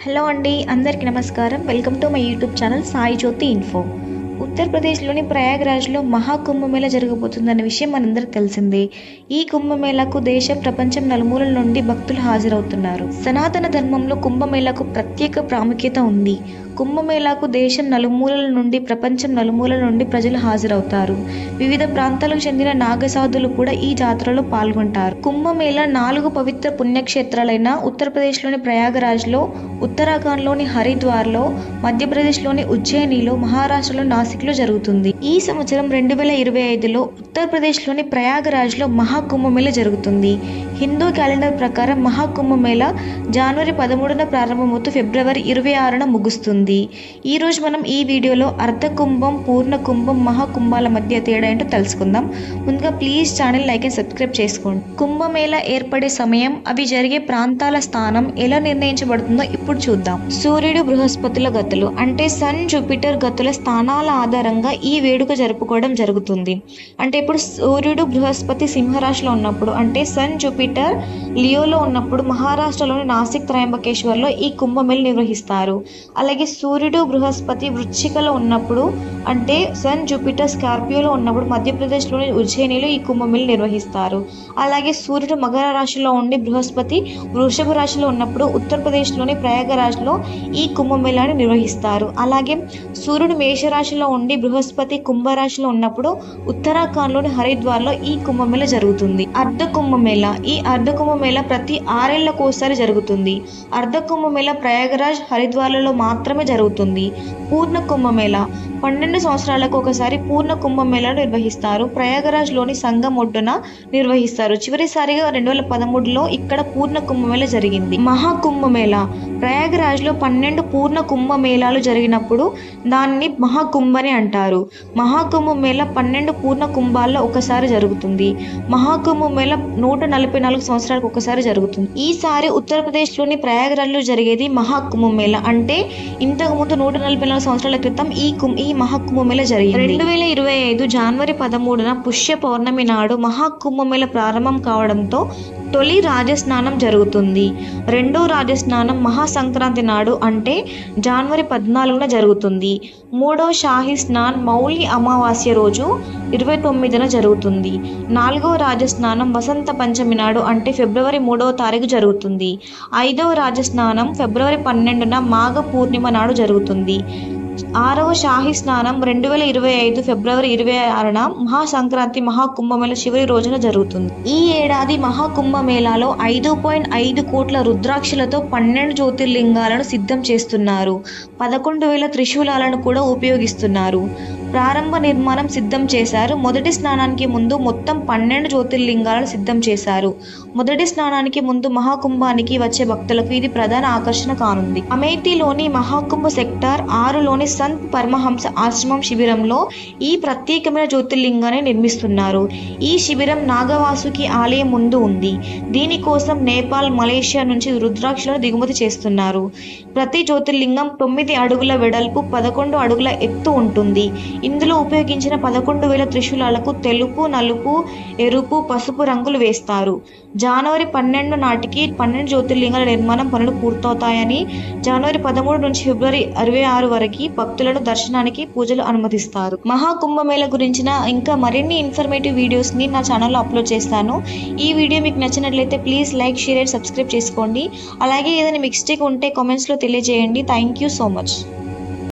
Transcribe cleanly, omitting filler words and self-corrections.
Hello అండి, అందరికీ నమస్కారం. Welcome to my YouTube channel Sai Jyothi info. ఉత్తరప్రదేశ్లోని ప్రయాగ్రాజ్లో మహాకుంభమేళా జరగబోతుందన్న విషయం మనందరికి తెలిసిందే. ఈ కుంభమేళాకు దేశ ప్రపంచం నలుమూలల నుండి భక్తులు హాజరవుతున్నారు. సనాతన ధర్మంలో కుంభమేళాకు ప్రత్యేక ప్రాముఖ్యత ఉంది. కుంభమేళాకు దేశం నలుమూలల నుండి, ప్రపంచం నలుమూలల నుండి ప్రజలు హాజరవుతారు. వివిధ ప్రాంతాలకు చెందిన నాగసాధులు కూడా ఈ జాతరలో పాల్గొంటారు. కుంభమేళా 4 పవిత్ర పుణ్యక్షేత్రాలైన ఉత్తరప్రదేశ్లోని ప్రయాగరాజ్లో, ఉత్తరాఖండ్లోని హరిద్వార్లో, మధ్యప్రదేశ్లోని ఉజ్జయినిలో, మహారాష్ట్రలో నాసిక్లో జరుగుతుంది. ఈ సంవత్సరం 2025లో ఉత్తరప్రదేశ్లోని ప్రయాగరాజ్లో మహాకుంభమేళా జరుగుతుంది. హిందూ క్యాలెండర్ ప్రకారం మహాకుంభమేళా జనవరి 13న ప్రారంభమవుతూ ఫిబ్రవరి 26న ముగుస్తుంది. ఈ రోజు మనం ఈ వీడియోలో అర్ధకుంభం, పూర్ణ కుంభం, మహాకుంభాల మధ్య తేడా ఏంటో తెలుసుకుందాం. ముందుగా please channel like and subscribe చేసుకోండి. కుంభమేళా ఏర్పడే సమయం, అవి జరిగే ప్రాంతాల స్థానం ఎలా నిర్ణయించబడుతుందో ఇప్పుడు చూద్దాం. సూర్యుడు బృహస్పతుల గతులు అంటే సన్ జూపిటర్ గతుల స్థానాల ఆధారంగా ఈ వేడుక జరుపుకోవడం జరుగుతుంది. అంటే ఇప్పుడు సూర్యుడు బృహస్పతి సింహరాశిలో ఉన్నప్పుడు, అంటే సన్ జూపిటర్ లియోలో ఉన్నప్పుడు మహారాష్ట్రలోని నాసిక్ త్రయంబకేశ్వర్లో ఈ కుంభమేళా నిర్వహిస్తారు. అలాగే సూర్యుడు బృహస్పతి వృశ్చికలో ఉన్నప్పుడు, అంటే సన్ జూపిటర్ స్కార్పియోలో ఉన్నప్పుడు మధ్యప్రదేశ్లోని ఉజ్జయినిలో ఈ కుంభమేళా నిర్వహిస్తారు. అలాగే సూర్యుడు మకర రాశిలో ఉండి బృహస్పతి వృషభ రాశిలో ఉన్నప్పుడు ఉత్తరప్రదేశ్లోని ప్రయాగరాజ్లో ఈ కుంభమేళాని నిర్వహిస్తారు. అలాగే సూర్యుడు మేషరాశిలో ఉండి బృహస్పతి కుంభరాశిలో ఉన్నప్పుడు ఉత్తరాఖండ్లోని హరిద్వార్లో ఈ కుంభమేళా జరుగుతుంది. అర్ధ కుంభమేళా. ఈ అర్ధ కుంభమేళా ప్రతి 6 ఏళ్లకోసారి జరుగుతుంది. అర్ధ కుంభమేళా ప్రయాగరాజ్, హరిద్వార్లలో మాత్రమే జరుగుతుంది. పూర్ణ కుంభమేళా 12 సంవత్సరాలకు ఒకసారి పూర్ణ కుంభమేళాను నిర్వహిస్తారు. ప్రయాగరాజ్లోని సంగం ఒడ్డున నిర్వహిస్తారు. చివరిసారిగా 2013లో ఇక్కడ పూర్ణ కుంభమేళా జరిగింది. మహాకుంభమేళా. ప్రయాగరాజ్లో 12 పూర్ణ కుంభమేళాలు జరిగినప్పుడు దాన్ని మహాకుంభని అంటారు. మహాకుంభమేళా 12 పూర్ణ కుంభాల్లో ఒకసారి జరుగుతుంది. మహాకుంభమేళా 144 సంవత్సరాలకు ఒకసారి జరుగుతుంది. ఈసారి ఉత్తరప్రదేశ్లోని ప్రయాగరాజ్లో జరిగేది మహాకుంభమేళా. అంటే ఇంతకుముందు 144 సంవత్సరాల క్రితం ఈ మహాకుంభమేళా జరిగింది. 2025 జనవరి 13న పుష్య పౌర్ణమి నాడు మహాకుంభమేళా ప్రారంభం కావడంతో తొలి రాజస్నానం జరుగుతుంది. రెండో రాజస్నానం మహాసంక్రాంతి నాడు, అంటే జనవరి 14న జరుగుతుంది. మూడో షాహీ స్నాన్ మౌలి అమావాస్య రోజు 29న జరుగుతుంది. 4వ రాజస్నానం వసంత పంచమి నాడు, అంటే ఫిబ్రవరి 3వ తారీఖు జరుగుతుంది. 5వ రాజస్నానం ఫిబ్రవరి 12న మాఘ పూర్ణిమ నాడు జరుగుతుంది. 6వ షాహీ స్నానం 2025 ఫిబ్రవరి 26న మహాసంక్రాంతి మహాకుంభమేళా చివరి రోజున జరుగుతుంది. ఈ ఏడాది మహాకుంభమేళాలో 5.5 కోట్ల రుద్రాక్షలతో 12 జ్యోతిర్లింగాలను సిద్ధం చేస్తున్నారు. 11,000 త్రిశూలాలను కూడా ఉపయోగిస్తున్నారు. ప్రారంభ నిర్మాణం సిద్ధం చేశారు. మొదటి స్నానానికి ముందు మొత్తం 12 జ్యోతిర్లింగాలను సిద్ధం చేశారు. మొదటి స్నానానికి ముందు మహాకుంభానికి వచ్చే భక్తులకు ఇది ప్రధాన ఆకర్షణ కానుంది. అమేథీలోని మహాకుంభ సెక్టార్ 6లోని సంత్ పరమహంస ఆశ్రమం శిబిరంలో ఈ ప్రత్యేకమైన జ్యోతిర్లింగాన్ని నిర్మిస్తున్నారు. ఈ శిబిరం నాగవాసుకి ఆలయం ముందు ఉంది. దీనికోసం నేపాల్, మలేషియా నుంచి రుద్రాక్షలను దిగుమతి చేస్తున్నారు. ప్రతి జ్యోతిర్లింగం 9 అడుగుల వెడల్పు, 11 అడుగుల ఎత్తు ఉంటుంది. ఇందులో ఉపయోగించిన 11,000 త్రిశూలాలకు తెలుపు, నలుపు, ఎరుపు, పసుపు రంగులు వేస్తారు. జనవరి 12 నాటికి 12 జ్యోతిర్లింగాల నిర్మాణం పనులు పూర్తవుతాయని, జనవరి 13 నుంచి ఫిబ్రవరి 26 వరకు భక్తులను దర్శనానికి, పూజలు అనుమతిస్తారు. మహాకుంభమేళా గురించిన ఇంకా మరిన్ని ఇన్ఫర్మేటివ్ వీడియోస్ని నా ఛానల్లో అప్లోడ్ చేస్తాను. ఈ వీడియో మీకు నచ్చినట్లయితే please like, share and subscribe చేసుకోండి. అలాగే ఏదైనా మిస్టేక్ ఉంటే కామెంట్స్లో తెలియజేయండి. Thank you so much.